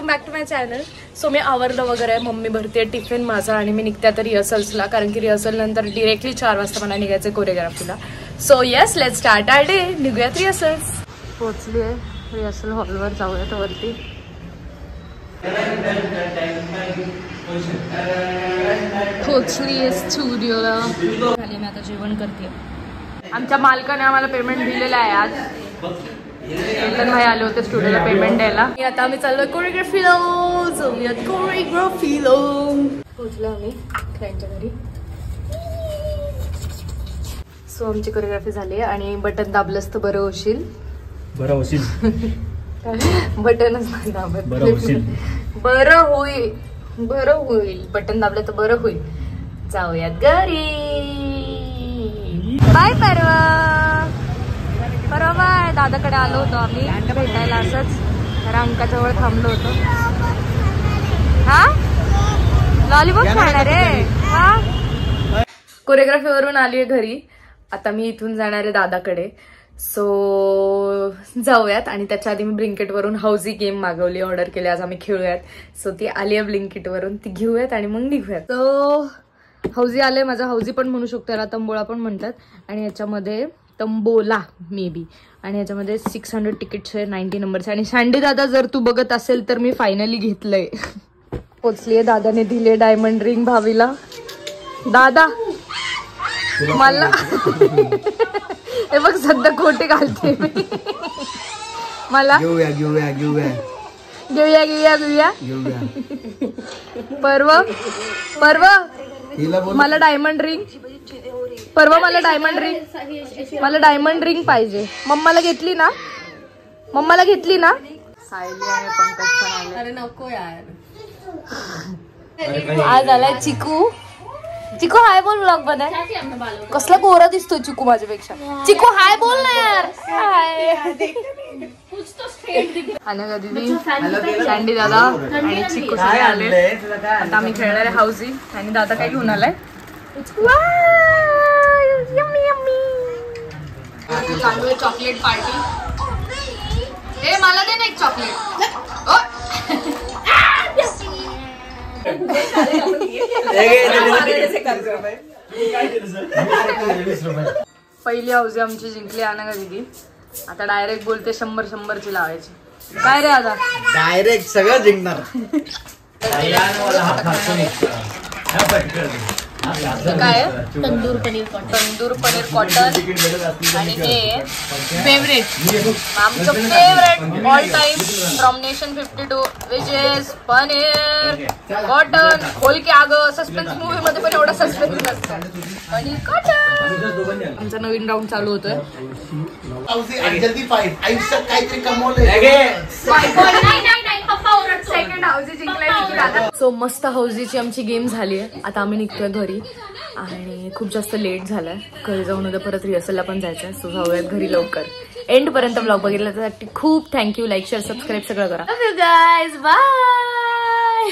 Back to my channel. So मी आवरलं वगैरे, मम्मी भरते टिफिन माझा आणि मी निघते आता रिहर्सल्सला, कारण की रिहर्सल नंतर डिरेक्टली 4 वाजता मला निघायचं कोरिओग्राफीला. So yes, let's start our day. निघूयात रिहर्सल्स. पोहोचली आहे रिहर्सल हॉलवर, जाऊयात वरती. पोहोचली आहे स्टुडिओला. खाली मी आता जेवण करते. आमच्या मालकाने आम्हाला पेमेंट दिलेलं आहे आज. केतन भाई आले होते स्टुडिओला पेमेंट द्यायला. आता आम्ही चाललोय कोरिओग्राफीला. जाऊयात कोरिओग्राफीला. पोहोचलो आम्ही क्लायंटच्या घरी. सो आमची कोरिओग्राफी झाली आणि बटन दाबलंच तर बरं होशील. बरं होशील. बटनच नाही दाबत. बरं होशील. बरं होईल, बरं होईल. बटन दाबलं तर बरं होईल. जाऊयात घरी. बाय परवा. परवा दादाकडे आलो होतो आम्ही भेटायला असंच. तर अंकाजवळ थांबलो होतो. हा लॉलीपॉप खाणार आहे. हा कोरिओग्राफीवरून आली आहे घरी. आता मी इथून जाणार आहे दादाकडे. सो जाऊयात. आणि त्याच्या आधी मी ब्लिंकिटवरून हाऊजी गेम मागवली, ऑर्डर केली. आज आम्ही खेळूयात. सो ती आली आहे ब्लिंकिटवरून, ती घेऊयात आणि मग निघूयात. सो हाऊजी आले. माझा हाऊजी पण म्हणू शकतो, याला तंबोळा पण म्हणतात. आणि याच्यामध्ये तंबोला मे बी. आणि याच्यामध्ये 600 तिकीट्स आहे, 90 नंबरचे. आणि सँडी दादा जर तू बघत असेल तर मी फायनली घेतलंय. पोचलीये. दादाने दिले डायमंड रिंग भावीला. दादा मला हे बघ सध्या खोटे घालते मी. मला घेऊया घेऊया घेऊया घेऊया घेऊया घेऊया घेऊया. परवा परवा मला डायमंड रिंग. परवा मला डायमंड रिंग, मला डायमंड रिंग पाहिजे. मम्माला घेतली ना, मम्माला घेतली ना. सायली आणि पंकज पण आले. अरे नको यार. आज आलाय चिकू. चिकू हाय बोल ब्लॉग मध्ये. कसला गोरा दिसतोय चिकू माझ्यापेक्षा. चिकू हाय बोल ना यार. अनघा दीदी, सँडी दादा आणि चिकू सगळे आले. आता आम्ही खेळणार आहे हाऊजी. आणि दादा काय घेऊन आलाय. चालू आहे चॉकलेट पार्टी. हे मला दे ना एक चॉकलेट. पहिली हाऊजी आमची जिंकली अनघा दीदी. आता डायरेक्ट बोलते 100-100ची लावायची. काय रे आता डायरेक्ट सगळं जिंकणार. काय तंदूर पनीर कॉटन. आणि हे फेवरेट, आमचं favourite all time from nation 52 which is paneer cotton. खोल के आग. सस्पेन्स मूवी मध्ये पण एवढा सस्पेन्स नसतं. पनीर कॉटन. आमचा नवीन राऊंड चालू होतोय. आयुष्यात काहीतरी कमवलंय. Second housie जिंकलाय. सो मस्त हाऊजीची आमची गेम झाली आहे. आता आम्ही निघतोय घरी आणि खूप जास्त लेट झालाय. घरी जाऊन उद्या परत रिहर्सलला पण जायचंय. सो जाऊयात घरी लवकर. एंड पर्यंत ब्लॉग बघितला त्यासाठी खूप थँक्यू. लाईक शेअर सबस्क्राईब सगळं करा. Guys bye.